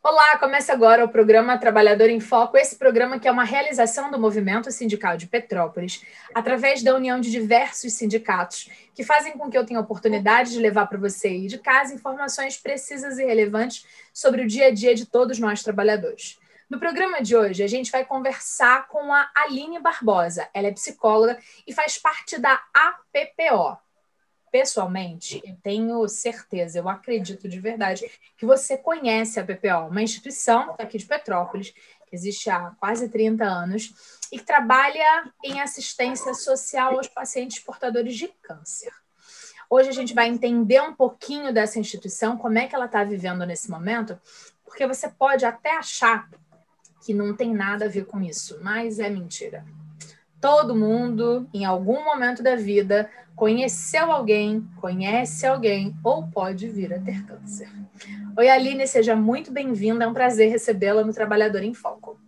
Olá, começa agora o programa Trabalhador em Foco, esse programa que é uma realização do Movimento Sindical de Petrópolis, através da união de diversos sindicatos, que fazem com que eu tenha a oportunidade de levar para você aí de casa informações precisas e relevantes sobre o dia a dia de todos nós trabalhadores. No programa de hoje, a gente vai conversar com a Aline Barbosa. Ela é psicóloga e faz parte da APPO. Pessoalmente, eu tenho certeza, eu acredito de verdade, que você conhece a PPO, uma instituição aqui de Petrópolis, que existe há quase 30 anos, e que trabalha em assistência social aos pacientes portadores de câncer. Hoje a gente vai entender um pouquinho dessa instituição, como é que ela está vivendo nesse momento, porque você pode até achar que não tem nada a ver com isso, mas é mentira. Todo mundo, em algum momento da vida, conheceu alguém, conhece alguém ou pode vir a ter câncer. Oi, Aline, seja muito bem-vinda. É um prazer recebê-la no Trabalhador em Foco.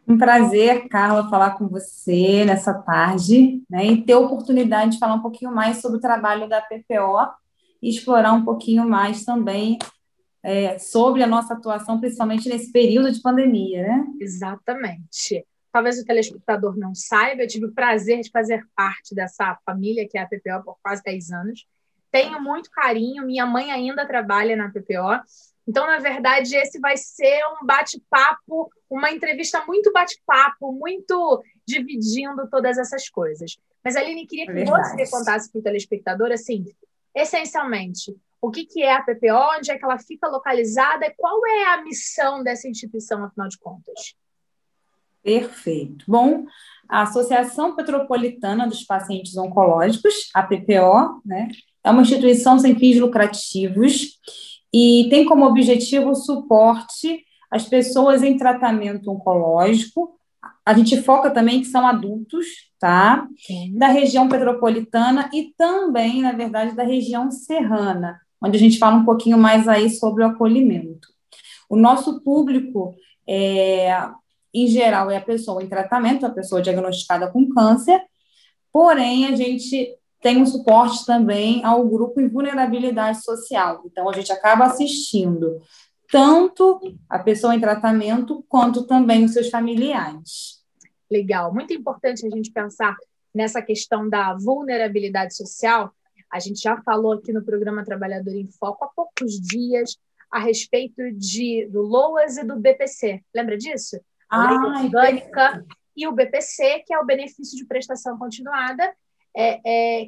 Um prazer, Carla, falar com você nessa tarde, né, e ter a oportunidade de falar um pouquinho mais sobre o trabalho da PPO e explorar um pouquinho mais também sobre a nossa atuação, principalmente nesse período de pandemia, né? Exatamente. Talvez o telespectador não saiba, eu tive o prazer de fazer parte dessa família que é a PPO por quase 10 anos. Tenho muito carinho, minha mãe ainda trabalha na PPO. Então, na verdade, esse vai ser um bate-papo, uma entrevista muito bate-papo, muito dividindo todas essas coisas. Mas, Aline, queria que você contasse para o telespectador, assim, essencialmente, o que é a PPO, onde é que ela fica localizada e qual é a missão dessa instituição, afinal de contas? Perfeito. Bom, a Associação Petropolitana dos Pacientes Oncológicos, a PPO, né, é uma instituição sem fins lucrativos e tem como objetivo o suporte às pessoas em tratamento oncológico. A gente foca também que são adultos, tá? Da região petropolitana e também, na verdade, da região serrana, onde a gente fala um pouquinho mais aí sobre o acolhimento. O nosso público em geral, é a pessoa em tratamento, a pessoa diagnosticada com câncer, porém, a gente tem um suporte também ao grupo em vulnerabilidade social. Então, a gente acaba assistindo tanto a pessoa em tratamento, quanto também os seus familiares. Legal. Muito importante a gente pensar nessa questão da vulnerabilidade social. A gente já falou aqui no programa Trabalhador em Foco há poucos dias a respeito do LOAS e do BPC. Lembra disso? A Lei Orgânica e o BPC, que é o Benefício de Prestação Continuada,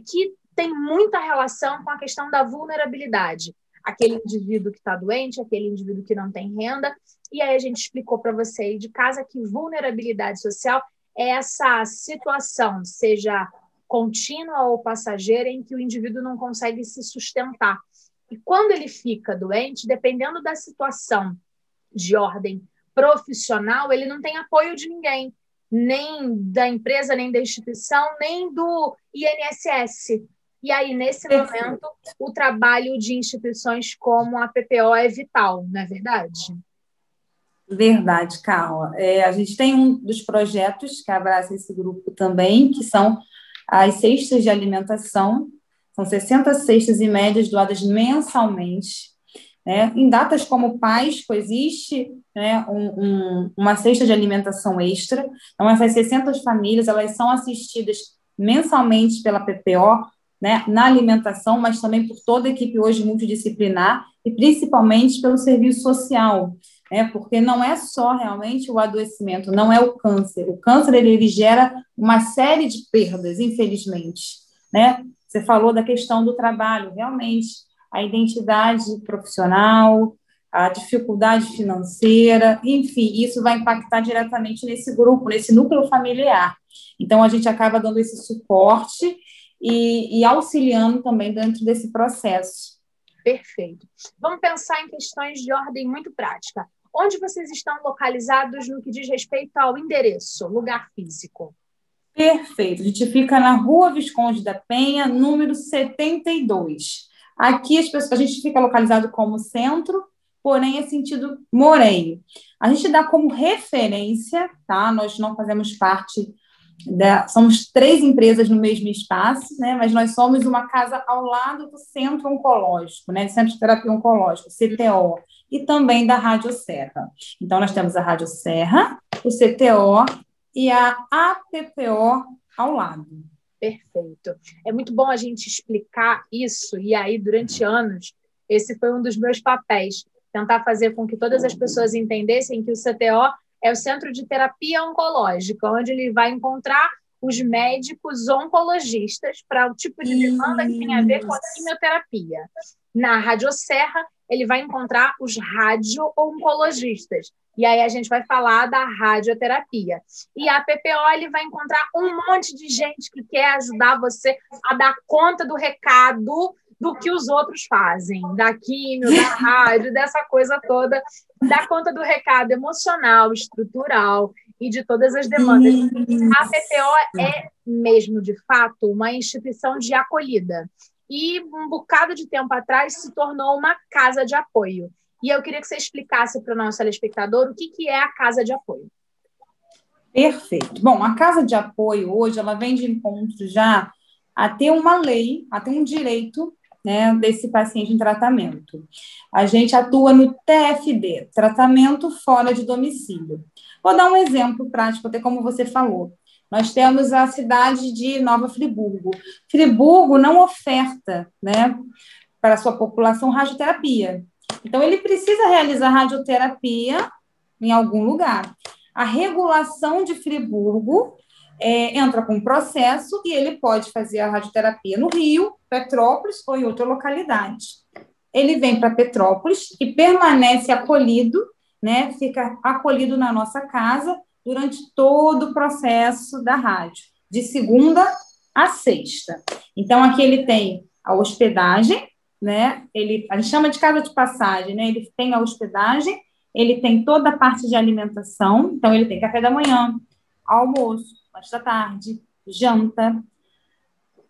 que tem muita relação com a questão da vulnerabilidade. Aquele indivíduo que está doente, aquele indivíduo que não tem renda. E aí a gente explicou para você aí de casa que vulnerabilidade social é essa situação, seja contínua ou passageira, em que o indivíduo não consegue se sustentar. E quando ele fica doente, dependendo da situação de ordem profissional, ele não tem apoio de ninguém, nem da empresa, nem da instituição, nem do INSS. E aí, nesse momento, o trabalho de instituições como a PPO é vital, não é verdade? Verdade, Carla. A gente tem um dos projetos que abraça esse grupo também, que são as cestas de alimentação. São 60 cestas e médias doadas mensalmente. Né? Em datas como Páscoa, existe, né, uma cesta de alimentação extra. Então, essas 60 famílias, elas são assistidas mensalmente pela PPO, né, na alimentação, mas também por toda a equipe hoje multidisciplinar e principalmente pelo serviço social, né, porque não é só realmente o adoecimento, não é o câncer. O câncer, ele gera uma série de perdas, infelizmente. Né? Você falou da questão do trabalho, realmente, a identidade profissional, a dificuldade financeira, enfim, isso vai impactar diretamente nesse grupo, nesse núcleo familiar. Então, a gente acaba dando esse suporte e auxiliando também dentro desse processo. Perfeito. Vamos pensar em questões de ordem muito prática. Onde vocês estão localizados no que diz respeito ao endereço, lugar físico? Perfeito. A gente fica na Rua Visconde da Penha, número 72. Aqui a gente fica localizado como centro, porém é sentido Morenho. A gente dá como referência, tá? Nós não fazemos parte somos 3 empresas no mesmo espaço, né? Mas nós somos uma casa ao lado do Centro Oncológico, né? Centro de Terapia Oncológica, CTO. e também da Radioserra. Então, nós temos a Radioserra, o CTO e a APPO ao lado. Perfeito. É muito bom a gente explicar isso, e aí, durante anos, esse foi um dos meus papéis, tentar fazer com que todas as pessoas entendessem que o CTO é o Centro de Terapia Oncológica, onde ele vai encontrar os médicos oncologistas para o tipo de demanda que tem a ver com a quimioterapia. Na Radioserra, ele vai encontrar os radio-oncologistas. E aí a gente vai falar da radioterapia. E a PPO, ele vai encontrar um monte de gente que quer ajudar você a dar conta do recado do que os outros fazem, da químio, da rádio, dessa coisa toda, dar conta do recado emocional, estrutural e de todas as demandas. A PPO é mesmo, de fato, uma instituição de acolhida. E um bocado de tempo atrás se tornou uma casa de apoio. E eu queria que você explicasse para o nosso telespectador o que é a casa de apoio. Perfeito. Bom, a casa de apoio hoje, ela vem de encontro já a ter uma lei, a ter um direito, né, desse paciente em tratamento. A gente atua no TFD, tratamento fora de domicílio. Vou dar um exemplo prático, até como você falou. Nós temos a cidade de Nova Friburgo. Friburgo não oferta, né, para a sua população radioterapia. Então, ele precisa realizar radioterapia em algum lugar. A regulação de Friburgo entra com um processo e ele pode fazer a radioterapia no Rio, Petrópolis ou em outra localidade. Ele vem para Petrópolis e permanece acolhido, né, fica acolhido na nossa casa durante todo o processo da rádio, de segunda a sexta. Então, aqui ele tem a hospedagem, né? A gente chama de casa de passagem, né? Ele tem a hospedagem, ele tem toda a parte de alimentação, então ele tem café da manhã, almoço, lanche da tarde, janta.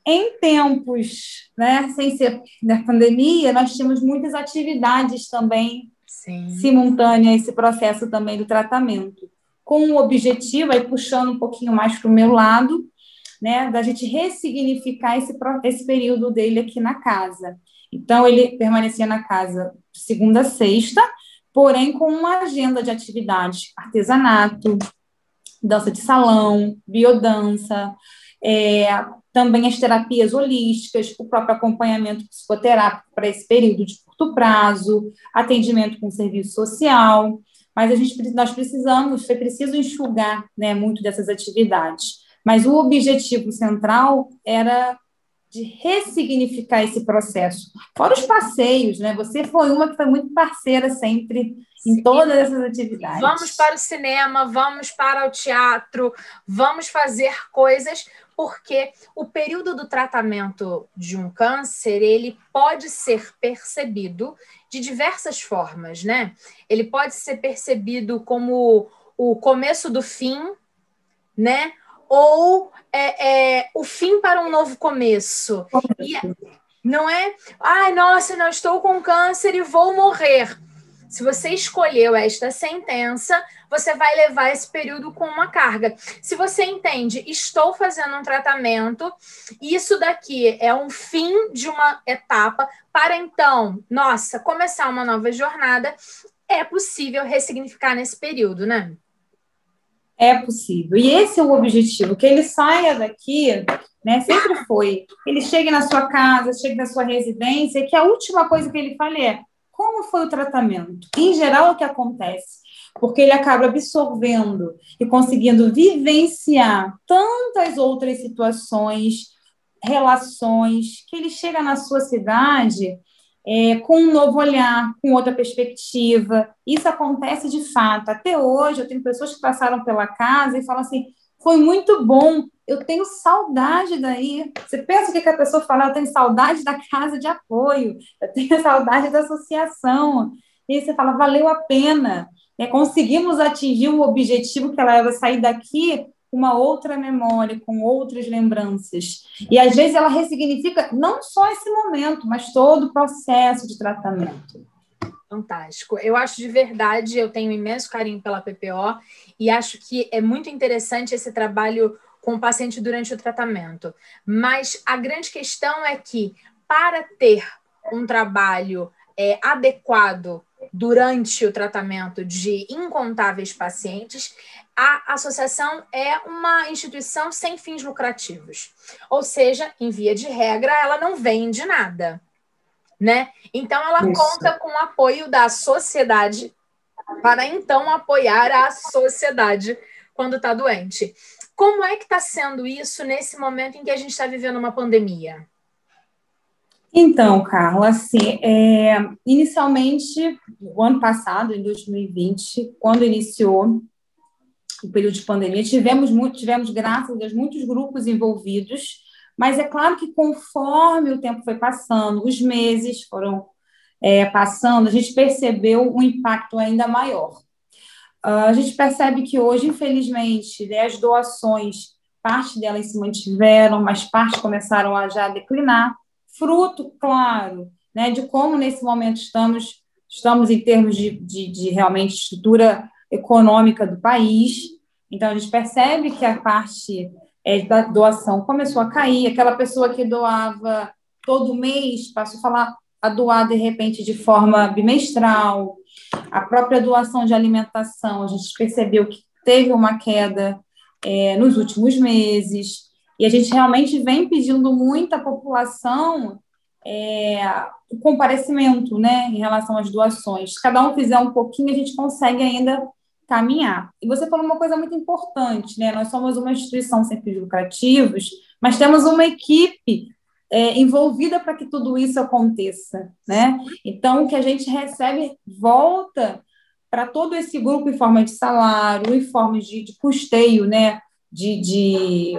Em tempos, né, sem ser da pandemia, nós tínhamos muitas atividades também simultâneas a esse processo também do tratamento, com o objetivo, aí puxando um pouquinho mais para o meu lado, né, da gente ressignificar esse período dele aqui na casa. Então, ele permanecia na casa de segunda a sexta, porém com uma agenda de atividades, artesanato, dança de salão, biodança, também as terapias holísticas, o próprio acompanhamento psicoterápico para esse período de curto prazo, atendimento com serviço social, mas nós foi preciso enxugar, né, muito dessas atividades. Mas o objetivo central era de ressignificar esse processo. Fora os passeios, né? Você foi uma que foi muito parceira sempre em todas essas atividades. Vamos para o cinema, vamos para o teatro, vamos fazer coisas, porque o período do tratamento de um câncer, ele pode ser percebido de diversas formas, né? Ele pode ser percebido como o começo do fim, né? Ou o fim para um novo começo. E, não é? Ai, nossa, não estou com câncer e vou morrer. Se você escolheu esta sentença, você vai levar esse período com uma carga. Se você entende, estou fazendo um tratamento, isso daqui é um fim de uma etapa, para então, nossa, começar uma nova jornada, é possível ressignificar nesse período, né? É possível. E esse é o objetivo, que ele saia daqui, né? Sempre foi. Ele chegue na sua casa, chegue na sua residência, e que a última coisa que ele fale é como foi o tratamento. Em geral, é o que acontece, porque ele acaba absorvendo e conseguindo vivenciar tantas outras situações, relações, que ele chega na sua cidade com um novo olhar, com outra perspectiva. Isso acontece de fato. Até hoje, eu tenho pessoas que passaram pela casa e falam assim, foi muito bom, eu tenho saudade daí. Você pensa o que a pessoa fala? Eu tenho saudade da casa de apoio, eu tenho saudade da associação. E aí você fala, valeu a pena. Conseguimos atingir o objetivo que ela ia sair daqui com uma outra memória, com outras lembranças. E, às vezes, ela ressignifica não só esse momento, mas todo o processo de tratamento. Fantástico. Eu acho de verdade, eu tenho um imenso carinho pela PPO e acho que é muito interessante esse trabalho com o paciente durante o tratamento. Mas a grande questão é que, para ter um trabalho adequado durante o tratamento de incontáveis pacientes, a associação é uma instituição sem fins lucrativos. Ou seja, em via de regra, ela não vende nada, né? Então, ela conta com o apoio da sociedade para, então, apoiar a sociedade quando está doente. Como é que está sendo isso nesse momento em que a gente está vivendo uma pandemia? Então, Carla, assim, inicialmente, o ano passado, em 2020, quando iniciou o período de pandemia, tivemos, graças a Deus, muitos grupos envolvidos, mas é claro que conforme o tempo foi passando, os meses foram passando, a gente percebeu um impacto ainda maior. A gente percebe que hoje, infelizmente, né, as doações, parte delas se mantiveram, mas parte começaram a já declinar, fruto, claro, né, de como nesse momento estamos em termos de realmente estrutura econômica do país. Então, a gente percebe que a parte da doação começou a cair, aquela pessoa que doava todo mês passou a doar, de repente, de forma bimestral. A própria doação de alimentação, a gente percebeu que teve uma queda nos últimos meses, e a gente realmente vem pedindo muito à população o comparecimento, né, em relação às doações. Se cada um fizer um pouquinho, a gente consegue ainda caminhar. E você falou uma coisa muito importante, né? Nós somos uma instituição sem fins lucrativos, mas temos uma equipe envolvida para que tudo isso aconteça, né? Então, o que a gente recebe volta para todo esse grupo em forma de salário, em forma de custeio, né? De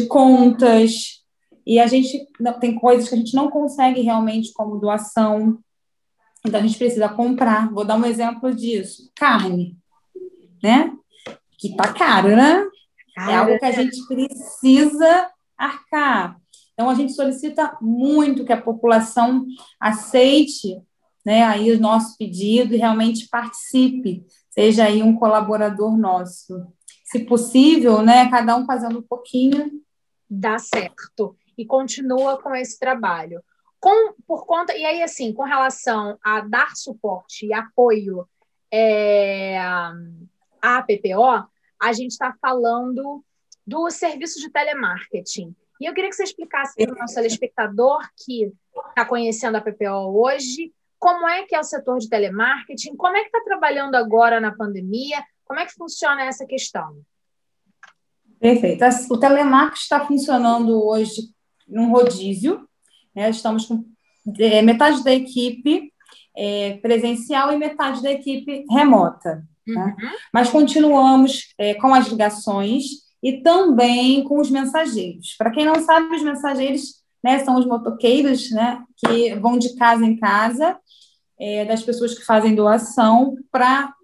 contas, e a gente tem coisas que a gente não consegue realmente como doação, então a gente precisa comprar. Vou dar um exemplo disso: carne, né? Que tá caro, né? É algo que a gente precisa arcar. Então, a gente solicita muito que a população aceite, né, aí o nosso pedido e realmente participe, seja aí um colaborador nosso. Se possível, né, cada um fazendo um pouquinho. Dá certo. E continua com esse trabalho. E aí, assim, com relação a dar suporte e apoio à PPO, a gente está falando do serviço de telemarketing. E eu queria que você explicasse para o nosso telespectador que está conhecendo a PPO hoje, como é que é o setor de telemarketing, como é que está trabalhando agora na pandemia, como é que funciona essa questão? Perfeito. O telemarketing está funcionando hoje num rodízio, né? Estamos com metade da equipe presencial e metade da equipe remota. Né? Mas continuamos com as ligações e também com os mensageiros. Para quem não sabe, os mensageiros, né, são os motoqueiros, né, que vão de casa em casa das pessoas que fazem doação para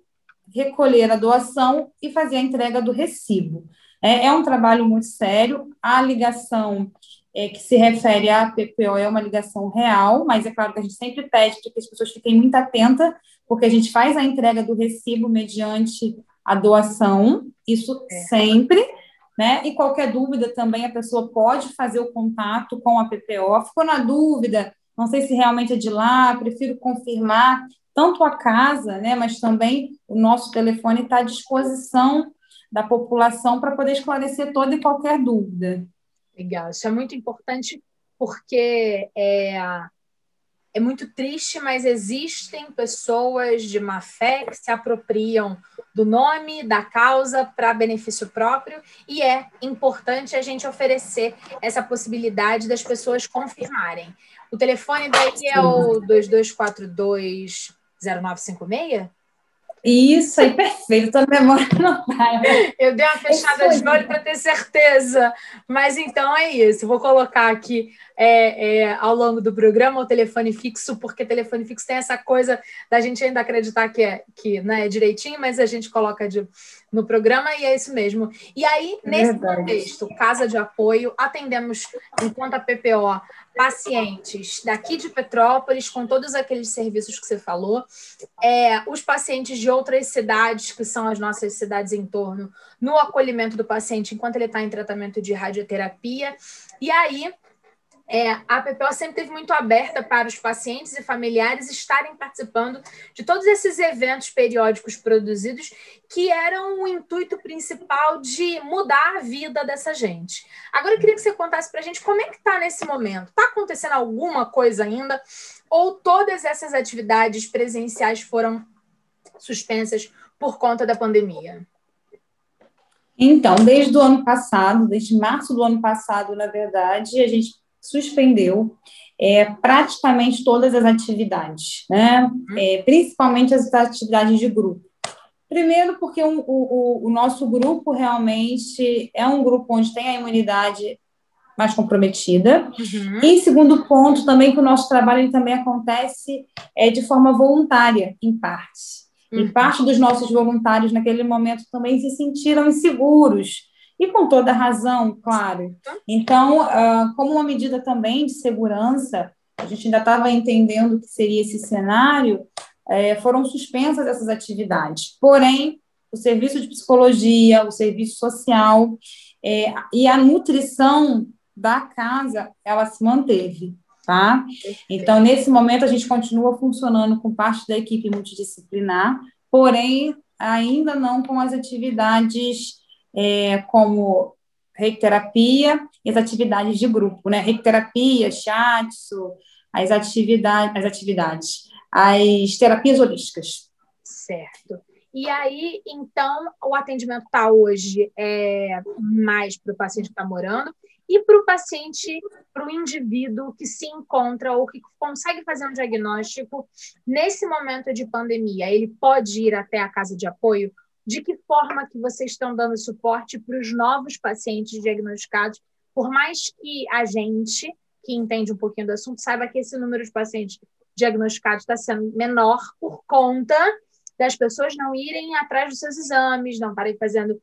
recolher a doação e fazer a entrega do recibo. É um trabalho muito sério. A ligação que se refere à PPO é uma ligação real, mas é claro que a gente sempre pede para que as pessoas fiquem muito atentas, porque a gente faz a entrega do recibo mediante a doação, isso sempre, né? E qualquer dúvida também a pessoa pode fazer o contato com a PPO. Ficou na dúvida, não sei se realmente é de lá, prefiro confirmar, tanto a casa, né, mas também o nosso telefone está à disposição da população para poder esclarecer toda e qualquer dúvida. Legal, isso é muito importante porque é muito triste, mas existem pessoas de má fé que se apropriam do nome, da causa para benefício próprio, e é importante a gente oferecer essa possibilidade das pessoas confirmarem. O telefone daí é o 2242-0956? Isso aí, perfeito, toda memória não vai. Eu dei uma fechada de olho para ter certeza, mas então é isso. Vou colocar aqui ao longo do programa o telefone fixo, porque telefone fixo tem essa coisa da gente ainda acreditar que não é direitinho, mas a gente coloca no programa e é isso mesmo. E aí, nesse contexto, casa de apoio, atendemos, enquanto a PPO, pacientes daqui de Petrópolis, com todos aqueles serviços que você falou, os pacientes de outras cidades, que são as nossas cidades em torno, no acolhimento do paciente enquanto ele está em tratamento de radioterapia. E aí, A PPO sempre teve muito aberta para os pacientes e familiares estarem participando de todos esses eventos periódicos produzidos que eram o intuito principal de mudar a vida dessa gente. Agora eu queria que você contasse para a gente como é que está nesse momento. Está acontecendo alguma coisa ainda? Ou todas essas atividades presenciais foram suspensas por conta da pandemia? Então, desde o ano passado, desde março do ano passado, na verdade, a gente suspendeu praticamente todas as atividades, né? Principalmente as atividades de grupo. Primeiro, porque o nosso grupo realmente é um grupo onde tem a imunidade mais comprometida. Uhum. E, segundo ponto, também que o nosso trabalho ele também acontece de forma voluntária, em parte. E parte dos nossos voluntários, naquele momento, também se sentiram inseguros, e com toda razão, claro. Então, como uma medida também de segurança, a gente ainda estava entendendo o que seria esse cenário, foram suspensas essas atividades. Porém, o serviço de psicologia, o serviço social e a nutrição da casa, ela se manteve, tá? Então, nesse momento, a gente continua funcionando com parte da equipe multidisciplinar, porém, ainda não com as atividades como reiki-terapia e as atividades de grupo, né? Reiki-terapia, shiatsu, as terapias holísticas. Certo. E aí, então, o atendimento está hoje mais para o paciente que está morando e para o paciente, para o indivíduo que se encontra ou que consegue fazer um diagnóstico nesse momento de pandemia. Ele pode ir até a casa de apoio? De que forma que vocês estão dando suporte para os novos pacientes diagnosticados? Por mais que a gente, que entende um pouquinho do assunto, saiba que esse número de pacientes diagnosticados está sendo menor por conta das pessoas não irem atrás dos seus exames, não estarem fazendo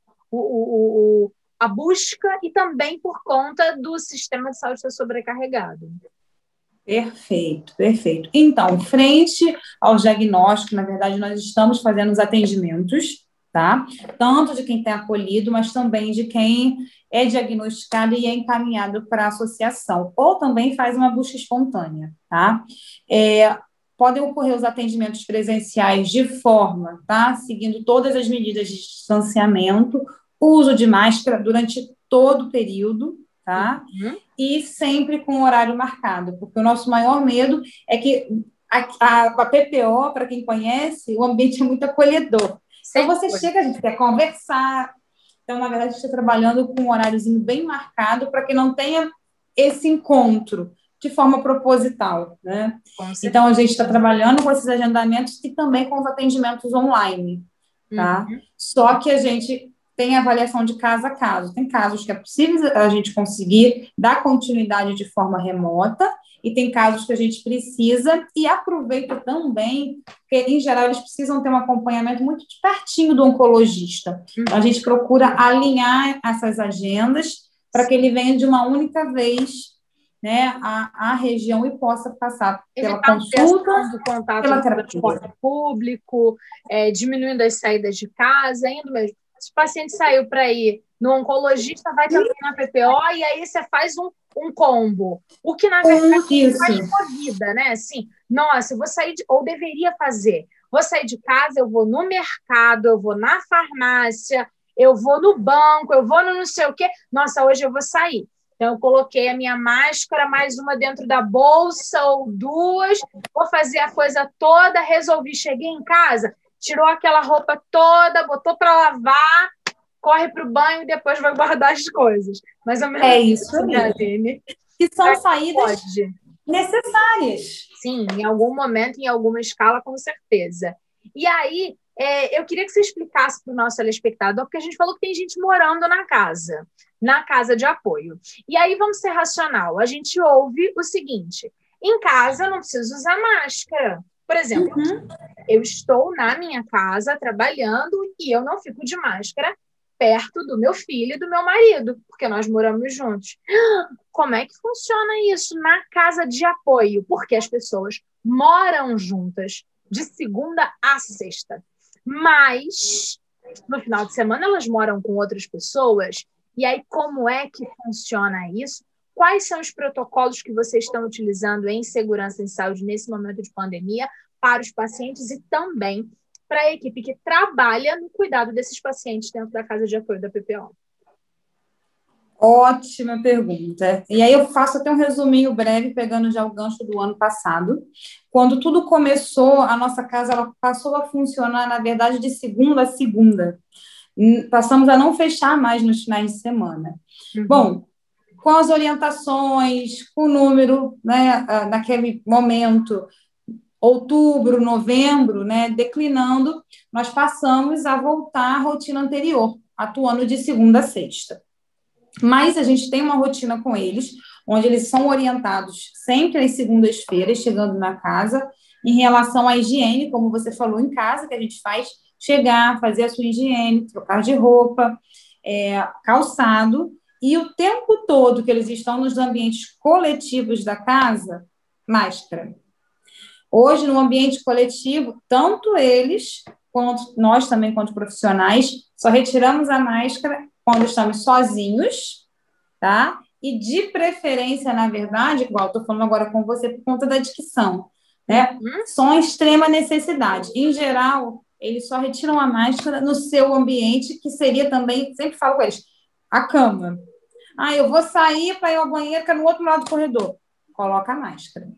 a busca e também por conta do sistema de saúde estar sobrecarregado. Perfeito, perfeito. Então, frente ao diagnóstico, na verdade, nós estamos fazendo os atendimentos, tá? Tanto de quem tem acolhido, mas também de quem é diagnosticado e é encaminhado para a associação, ou também faz uma busca espontânea, tá? Podem ocorrer os atendimentos presenciais de forma, tá? Seguindo todas as medidas de distanciamento, uso de máscara durante todo o período, tá? E sempre com horário marcado, porque o nosso maior medo é que a PPO, para quem conhece, o ambiente é muito acolhedor. Então, você chega, a gente quer conversar. Então, na verdade, a gente está trabalhando com um horáriozinho bem marcado para que não tenha esse encontro de forma proposital, né? Então, a gente está trabalhando com esses agendamentos e também com os atendimentos online, tá? Só que a gente tem avaliação de caso a caso. Tem casos que é possível a gente conseguir dar continuidade de forma remota e tem casos que a gente precisa e aproveita também, porque, em geral, eles precisam ter um acompanhamento muito de pertinho do oncologista. Então, a gente procura alinhar essas agendas para que ele venha de uma única vez, né, à região e possa passar pela consulta, do contato pela com o transporte público, diminuindo as saídas de casa, indo mesmo. Se o paciente saiu para ir no oncologista, vai também na PPO e aí você faz um combo. O que, na verdade, faz com a vida, né? Assim, nossa, eu vou sair ou deveria fazer. Vou sair de casa, eu vou no mercado, eu vou na farmácia, eu vou no banco, eu vou no não sei o quê. Nossa, hoje eu vou sair. Então, eu coloquei a minha máscara, mais uma dentro da bolsa ou duas, vou fazer a coisa toda, resolvi, cheguei em casa, tirou aquela roupa toda, botou para lavar, corre para o banho e depois vai guardar as coisas. Mais ou menos isso aí. Aline. Que são saídas necessárias. Sim, em algum momento, em alguma escala, com certeza. E aí, eu queria que você explicasse para o nosso telespectador, porque a gente falou que tem gente morando na casa de apoio. E aí, vamos ser racional. A gente ouve o seguinte: em casa, eu não preciso usar máscara. Por exemplo, eu estou na minha casa trabalhando e eu não fico de máscara perto do meu filho e do meu marido, porque nós moramos juntos. Como é que funciona isso na casa de apoio? Porque as pessoas moram juntas de segunda a sexta, mas no final de semana elas moram com outras pessoas. E aí, como é que funciona isso? quais são os protocolos que vocês estão utilizando em segurança em saúde nesse momento de pandemia para os pacientes e também para a equipe que trabalha no cuidado desses pacientes dentro da casa de apoio da PPO? Ótima pergunta. E aí eu faço até um resuminho breve, pegando já o gancho do ano passado. Quando tudo começou, a nossa casa ela passou a funcionar, na verdade, de segunda a segunda. Passamos a não fechar mais nos finais de semana. Bom, com as orientações, com o número, né, naquele momento, outubro, novembro, né, declinando, nós passamos a voltar à rotina anterior, atuando de segunda a sexta. Mas a gente tem uma rotina com eles, onde eles são orientados sempre às segundas-feiras, chegando na casa, em relação à higiene, como você falou, em casa, que a gente faz chegar, fazer a sua higiene, trocar de roupa, calçado, e o tempo todo que eles estão nos ambientes coletivos da casa, máscara. Hoje, no ambiente coletivo, tanto eles, quanto nós também, quanto profissionais, só retiramos a máscara quando estamos sozinhos, tá? E de preferência, na verdade, igual estou falando agora com você por conta da dicção, né? Só em extrema necessidade. Em geral, eles só retiram a máscara no seu ambiente, que seria também, sempre falo com eles, a cama. Eu vou sair para ir ao banheiro, que é no outro lado do corredor. Coloca a máscara.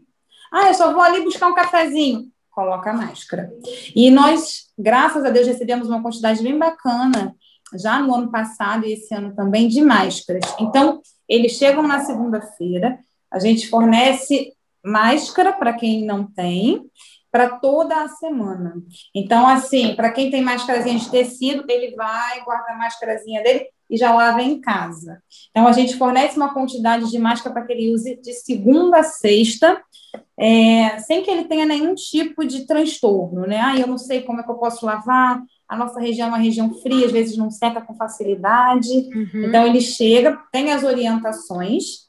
Eu só vou ali buscar um cafezinho. Coloca a máscara. E nós, graças a Deus, recebemos uma quantidade bem bacana, já no ano passado e esse ano também, de máscaras. Então, eles chegam na segunda-feira, a gente fornece máscara para quem não tem, para toda a semana. Então, assim, para quem tem máscarazinha de tecido, ele vai, guarda a máscarazinha dele e já lava em casa. Então, a gente fornece uma quantidade de máscara para que ele use de segunda a sexta, sem que ele tenha nenhum tipo de transtorno, né? Eu não sei como é que eu posso lavar, a nossa região é uma região fria, às vezes não seca com facilidade. Então, ele chega, tem as orientações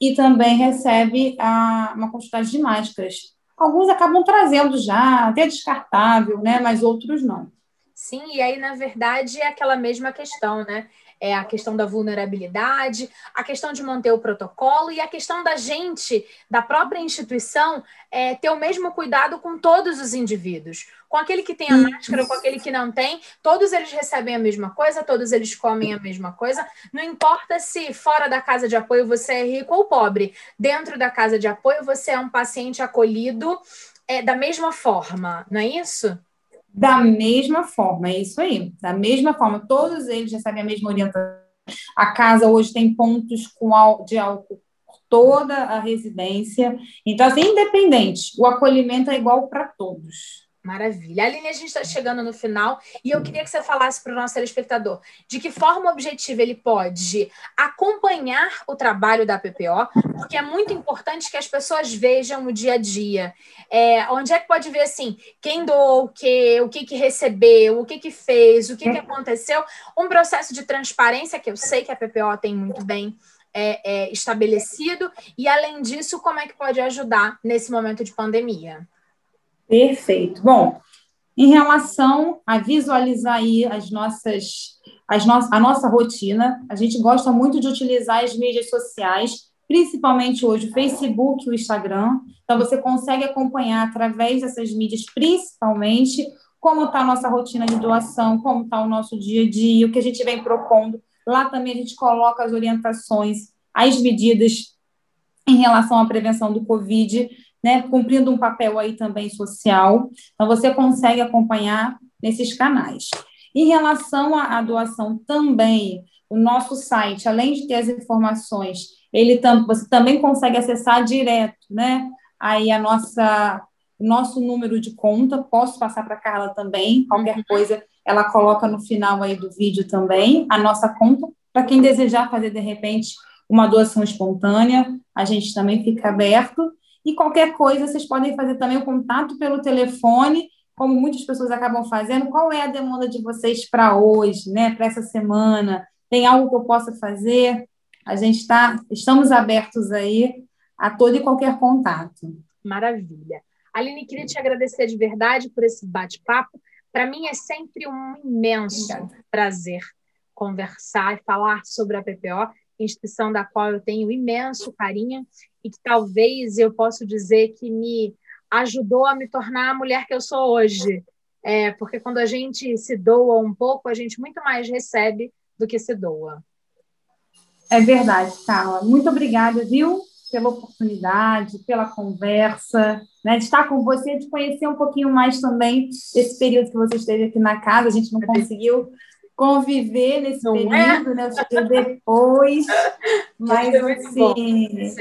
e também recebe uma quantidade de máscaras. Alguns acabam trazendo já, até descartável, né? Mas outros não. Sim, e aí, na verdade, é aquela mesma questão, né? É a questão da vulnerabilidade, a questão de manter o protocolo e a questão da gente, da própria instituição, ter o mesmo cuidado com todos os indivíduos. Com aquele que tem a máscara, com aquele que não tem, todos eles recebem a mesma coisa, todos eles comem a mesma coisa. Não importa se fora da casa de apoio você é rico ou pobre, dentro da casa de apoio você é um paciente acolhido da mesma forma, não é isso? Da mesma forma, é isso aí. Da mesma forma, todos eles recebem a mesma orientação. A casa hoje tem pontos de álcool por toda a residência. Então, assim, independente, o acolhimento é igual para todos. Maravilha. Aline, a gente está chegando no final e eu queria que você falasse para o nosso telespectador de que forma objetiva ele pode acompanhar o trabalho da PPO, porque é muito importante que as pessoas vejam o dia a dia. Onde é que pode ver, assim, quem doou o que recebeu, o que fez, o que aconteceu. Um processo de transparência que eu sei que a PPO tem muito bem estabelecido e, além disso, como é que pode ajudar nesse momento de pandemia. Perfeito. Bom, em relação a visualizar aí a nossa rotina, a gente gosta muito de utilizar as mídias sociais, principalmente hoje o Facebook e o Instagram. Então, você consegue acompanhar através dessas mídias, principalmente, como está a nossa rotina de doação, como está o nosso dia a dia, o que a gente vem propondo. Lá também a gente coloca as orientações, as medidas em relação à prevenção do Covid, né, cumprindo um papel aí também social. Então, você consegue acompanhar nesses canais. Em relação à doação também, o nosso site, além de ter as informações, você também consegue acessar direto, né, aí o nosso número de conta, posso passar para a Carla também, qualquer coisa, ela coloca no final aí do vídeo também, a nossa conta, para quem desejar fazer, de repente, uma doação espontânea, a gente também fica aberto. E qualquer coisa, vocês podem fazer também o contato pelo telefone, como muitas pessoas acabam fazendo. Qual é a demanda de vocês para hoje, né? Para essa semana? Tem algo que eu possa fazer? Estamos abertos aí a todo e qualquer contato. Maravilha. Aline, queria te agradecer de verdade por esse bate-papo. Para mim é sempre um imenso prazer conversar e falar sobre a PPO. instituição da qual eu tenho imenso carinho e que talvez eu possa dizer que me ajudou a me tornar a mulher que eu sou hoje. Porque quando a gente se doa um pouco, a gente muito mais recebe do que se doa. É verdade, Carla. Muito obrigada, viu? Pela oportunidade, pela conversa, né, de estar com você, de conhecer um pouquinho mais também desse período que você esteve aqui na casa. A gente não conseguiu conviver nesse período, né? Eu cheguei depois, mas assim,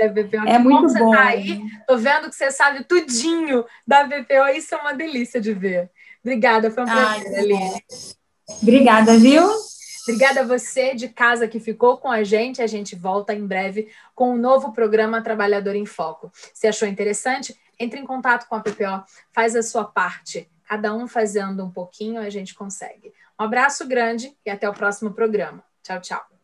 é muito bom. Tá aí, tô vendo que você sabe tudinho da BPO, isso é uma delícia de ver. Obrigada, foi um prazer, Aline. Obrigada, viu? Obrigada a você de casa que ficou com a gente volta em breve com um novo programa Trabalhador em Foco. Se achou interessante, entre em contato com a PPO, faz a sua parte. Cada um fazendo um pouquinho, a gente consegue. Um abraço grande e até o próximo programa. Tchau, tchau.